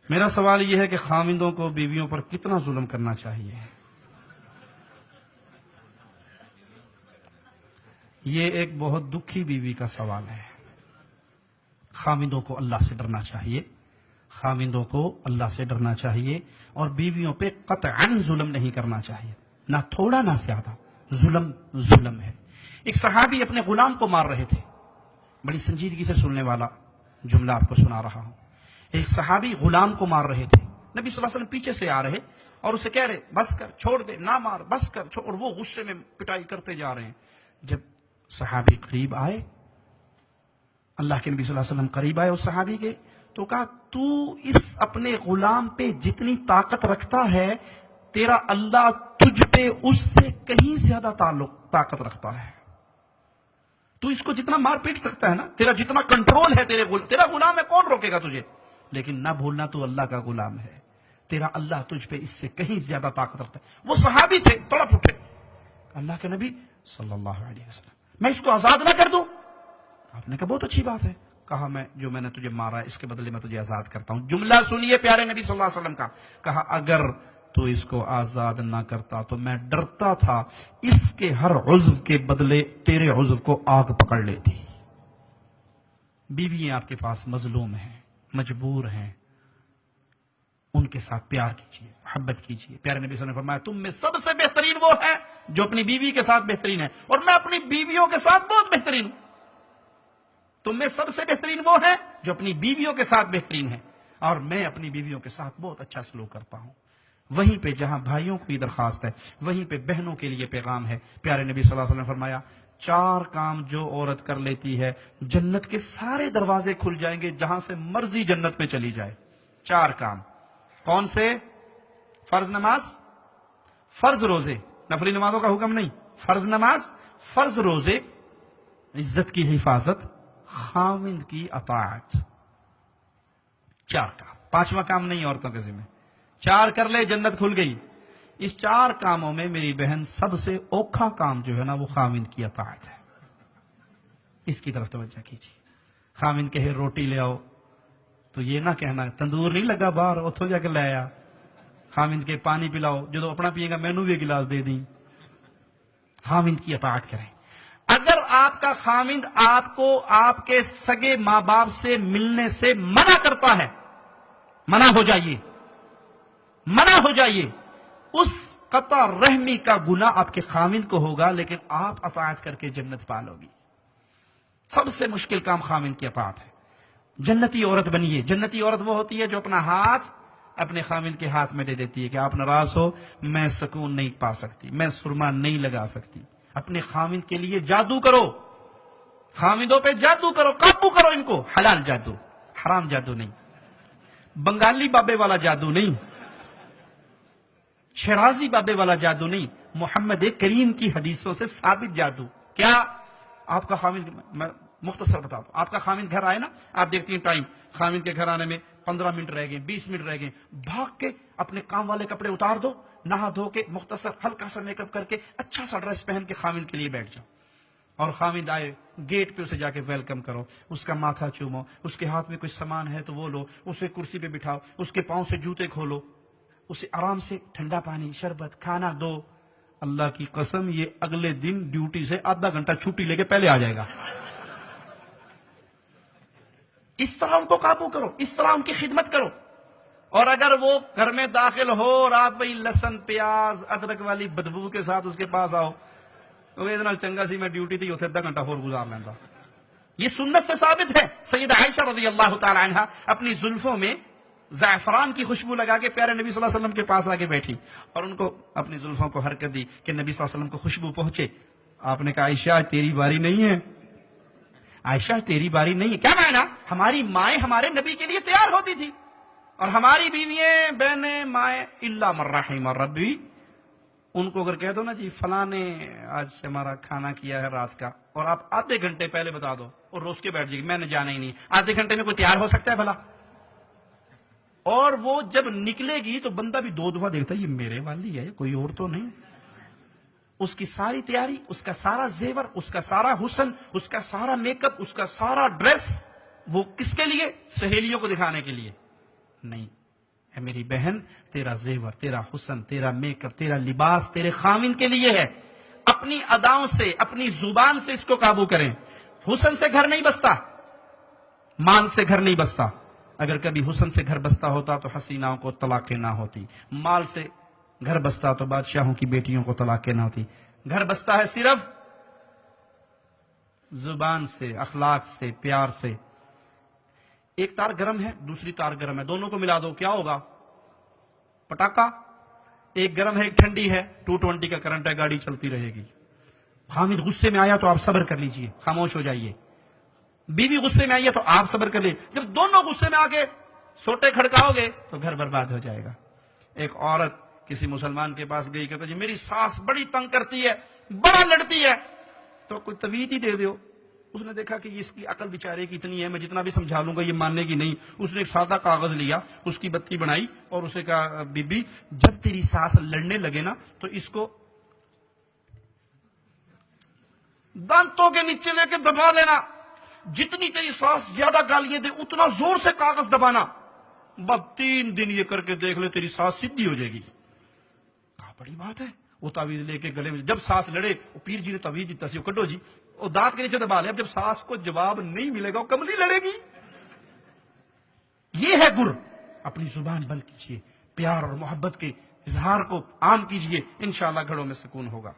میرا سوال یہ ہے کہ خاوندوں کو بیویوں پر کتنا ظلم کرنا چاہیے؟ یہ ایک بہت دکھی بیوی کا سوال ہے۔ خاوندوں کو اللہ سے ڈرنا چاہیے، خاوندوں کو اللہ سے ڈرنا چاہیے، اور بیویوں پہ قطعاً ظلم نہیں کرنا چاہیے، نہ تھوڑا نہ زیادہ۔ ظلم ہے۔ ایک صحابی اپنے غلام کو مار رہے تھے، بڑی سنجیدگی سے سننے والا جملہ آپ کو سنا رہا ہوں۔ ایک صحابی غلام کو مار رہے تھے، نبی صلی اللہ علیہ وسلم پیچھے سے آ رہے اور اسے کہہ رہے بس کر، چھوڑ دے، نہ مار، بس کر، چھوڑ، اور وہ غصے میں پٹائی کرتے جا رہے ہیں۔ جب صحابی قریب آئے، اللہ کے نبی صلی اللہ علیہ وسلم قریب آئے اس صحابی کے، تو کہا تو اس اپنے غلام پہ جتنی طاقت رکھتا ہے، تیرا اللہ تجھ پہ اس سے کہیں زیادہ طاقت رکھتا ہے۔ تو اس کو جتنا مار پیٹ سکتا ہے نا، تیرا جتنا کنٹرول ہے، تیرا غلام ہے، کون روکے گا تجھے؟ لیکن نہ بھولنا تو اللہ کا غلام ہے، تیرا اللہ تجھ پہ اس سے کہیں زیادہ طاقت رکھتا ہے۔ وہ صحابی تھے، تڑپ اٹھے، اللہ کے نبی صلی اللہ علیہ وسلم میں اس کو آزاد نہ کر دوں؟ آپ نے کہا بہت اچھی بات ہے۔ کہا جو میں نے تجھے مارا ہے، اس کے بدلے میں تجھے آزاد کرتا ہوں۔ جملہ سنیے پیارے نبی صلی اللہ علیہ وسلم کا، کہا اگر تو اس کو آزاد نہ کرتا تو میں ڈرتا تھا اس کے ہر عضو کے بدلے تیرے عضو کو آگ پکڑ لیتی۔ بیویاں آپ کے پاس مظلوم ہیں، مجبور ہیں، ان کے ساتھ پیار کیجیے، محبت کیجیے۔ پیارے نبی صلی اللہ علیہ وسلم نے فرمایا تم میں سب سے بہترین وہ ہے جو اپنی بیوی کے ساتھ بہترین ہے، اور میں اپنی بیویوں کے ساتھ بہت بہترین ہوں۔ تم میں سب سے بہترین وہ ہے جو اپنی بیویوں کے ساتھ بہترین ہے، اور میں اپنی بیویوں کے ساتھ بہت اچھا سلوک کرتا ہوں۔ وہیں پہ جہاں بھائیوں کی درخواست ہے، وہیں پہ بہنوں کے لیے پیغام ہے۔ پیارے نبی صلی اللہ علیہ وسلم نے فرمایا 4 کام جو عورت کر لیتی ہے، جنت کے سارے دروازے کھل جائیں گے، جہاں سے مرضی جنت میں چلی جائے۔ 4 کام کون سے؟ فرض نماز، فرض روزے، نفلی نمازوں کا حکم نہیں، فرض نماز، فرض روزے، عزت کی حفاظت، خاوند کی اطاعت۔ 4 کام، 5واں کام نہیں عورتوں کے ذمہ۔ 4 کر لے، جنت کھل گئی۔ اس 4 کاموں میں میری بہن سب سے اوکھا کام جو ہے نا، وہ خاوند کی اطاعت ہے۔ اس کی طرف توجہ کیجیے۔ خاوند کہے روٹی لے آؤ تو یہ نہ کہنا تندور نہیں لگا باہر، اتھوں جا کے لے آیا۔ خاوند کے پانی پلاؤ، جو اپنا پیے گا مینو بھی گلاس دے دیں۔ خاوند کی اطاعت کریں۔ اگر آپ کا خاوند آپ کو آپ کے سگے ماں باپ سے ملنے سے منع کرتا ہے، منع ہو جائیے، منع ہو جائیے۔ اس قطع رحمی کا گناہ آپ کے خاوند کو ہوگا، لیکن آپ اطاعت کر کے جنت پالو گی۔ سب سے مشکل کام خاوند کی اطاعت ہے۔ جنتی عورت بنیے۔ جنتی عورت وہ ہوتی ہے جو اپنا ہاتھ اپنے خاوند کے ہاتھ میں دے دیتی ہے کہ آپ ناراض ہو، میں سکون نہیں پا سکتی، میں سرما نہیں لگا سکتی۔ اپنے خاوند کے لیے جادو کرو، خاوندوں پہ جادو کرو، قابو کرو ان کو۔ حلال جادو، حرام جادو نہیں، بنگالی بابے والا جادو نہیں، شرازی بابے والا جادو نہیں، محمد کریم کی حدیثوں سے ثابت جادو۔ کیا آپ کا خاوند، میں مختصر بتا دوں، آپ کا خاوند گھر آئے نا، آپ دیکھتی ہیں ٹائم، خاوند کے گھر آنے میں 15 منٹ رہ گئے، 20 منٹ رہ گئے، بھاگ کے اپنے کام والے کپڑے اتار دو، نہا دھو کے مختصر ہلکا سا میک اپ کر کے اچھا سا ڈریس پہن کے خاوند کے لیے بیٹھ جاؤ، اور خاوند آئے گیٹ پہ اسے جا کے ویلکم کرو، اس کا ماتھا چومو، اس کے ہاتھ میں کوئی سامان ہے تو وہ لو، اسے کرسی پہ بٹھاؤ، اس کے پاؤں سے جوتے کھولو، اسے آرام سے ٹھنڈا پانی، شربت، کھانا دو۔ اللہ کی قسم یہ اگلے دن ڈیوٹی سے آدھا گھنٹہ چھٹی لے کے پہلے آ جائے گا۔ اس طرح ان کو قابو کرو، اس طرح ان کی خدمت کرو۔ اور اگر وہ گھر میں داخل ہو اور آپ وہی لہسن پیاز ادرک والی بدبو کے ساتھ اس کے پاس آؤ تو یہ نال چنگا سی میں ڈیوٹی تھی اتنے آدھا گھنٹہ اور گزار لینا۔ یہ سنت سے ثابت ہے۔ سیدہ عائشہ رضی اللہ تعالی عنہ اپنی زلفوں میں زعفران کی خوشبو لگا کے پیارے نبی صلی اللہ علیہ وسلم کے پاس آ کے بیٹھی اور ان کو اپنی زلفوں کو حرکت دی کہ نبی صلی اللہ علیہ وسلم کو خوشبو پہنچے۔ آپ نے کہا عائشہ تیری باری نہیں ہے، عائشہ تیری باری نہیں ہے۔ کیا معنی؟ ہماری مائیں ہمارے نبی کے لیے تیار ہوتی تھی، اور ہماری بیوییں، بہنیں، مائیں الا من رحم ربی، ان کو اگر کہہ دو نا جی فلاں نے آج ہمارا کھانا کیا ہے رات کا، اور آپ آدھے گھنٹے پہلے بتا دو اور روز کے بیٹھ جائے گی میں نے جانا ہی نہیں، آدھے گھنٹے میں کوئی تیار ہو سکتا ہے بھلا؟ اور وہ جب نکلے گی تو بندہ بھی 2 دفعہ دیکھتا ہے یہ میرے والی ہے کوئی اور تو نہیں۔ اس کی ساری تیاری، اس کا سارا زیور، اس کا سارا حسن، اس کا سارا میک اپ، اس کا سارا ڈریس، وہ کس کے لیے؟ سہیلیوں کو دکھانے کے لیے نہیں، اے میری بہن، تیرا زیور، تیرا حسن، تیرا میک اپ، تیرا لباس تیرے خاوند کے لیے ہے. اپنی اداؤں سے، اپنی زبان سے اس کو قابو کریں. حسن سے گھر نہیں بستا، مال سے گھر نہیں بستا. اگر کبھی حسن سے گھر بستا ہوتا تو حسیناؤں کو طلاقیں نہ ہوتی. مال سے گھر بستا تو بادشاہوں کی بیٹیوں کو طلاقیں نہ ہوتی. گھر بستا ہے صرف زبان سے، اخلاق سے، پیار سے. ایک تار گرم ہے، دوسری تار گرم ہے، دونوں کو ملا دو، کیا ہوگا؟ پٹاخہ. ایک گرم ہے، ایک ٹھنڈی ہے، 220 کا کرنٹ ہے، گاڑی چلتی رہے گی. خامد غصے میں آیا تو آپ صبر کر لیجئے، خاموش ہو جائیے. بیوی غصے میں آئی ہے تو آپ صبر کر لیں. جب دونوں غصے میں آگے سوٹے کھڑکاؤ گے تو گھر برباد ہو جائے گا. ایک عورت کسی مسلمان کے پاس گئی، کہتا جی میری ساس بڑی تنگ کرتی ہے، بڑا لڑتی ہے، تو کوئی تویت ہی دے دیو. اس نے دیکھا کہ اس کی عقل بیچارے کی اتنی ہے، میں جتنا بھی سمجھا لوں گا یہ ماننے کی نہیں. اس نے ایک سادہ کاغذ لیا، اس کی بتی بنائی اور اسے کہا بی بی جب تیری ساس لڑنے لگے نا تو اس کو دانتوں کے نیچے لے کے دبا لینا. جتنی تیری ساس زیادہ گالیاں دے اتنا زور سے کاغذ دبانا. بس 3 دن یہ کر کے دیکھ لے تیری ساس سیدھی ہو جائے گی. کہا بڑی بات ہے. وہ تعویذ لے کے گلے میں، جب ساس لڑے وہ پیر جی نے تعویذ دیتا سی، وہ کڈو جی، وہ دانت کے نیچے دبا لے. اب جب ساس کو جواب نہیں ملے گا وہ کملی لڑے گی. یہ ہے گر. اپنی زبان بند کیجیے، پیار اور محبت کے اظہار کو عام کیجیے، انشاءاللہ گھروں میں سکون ہوگا.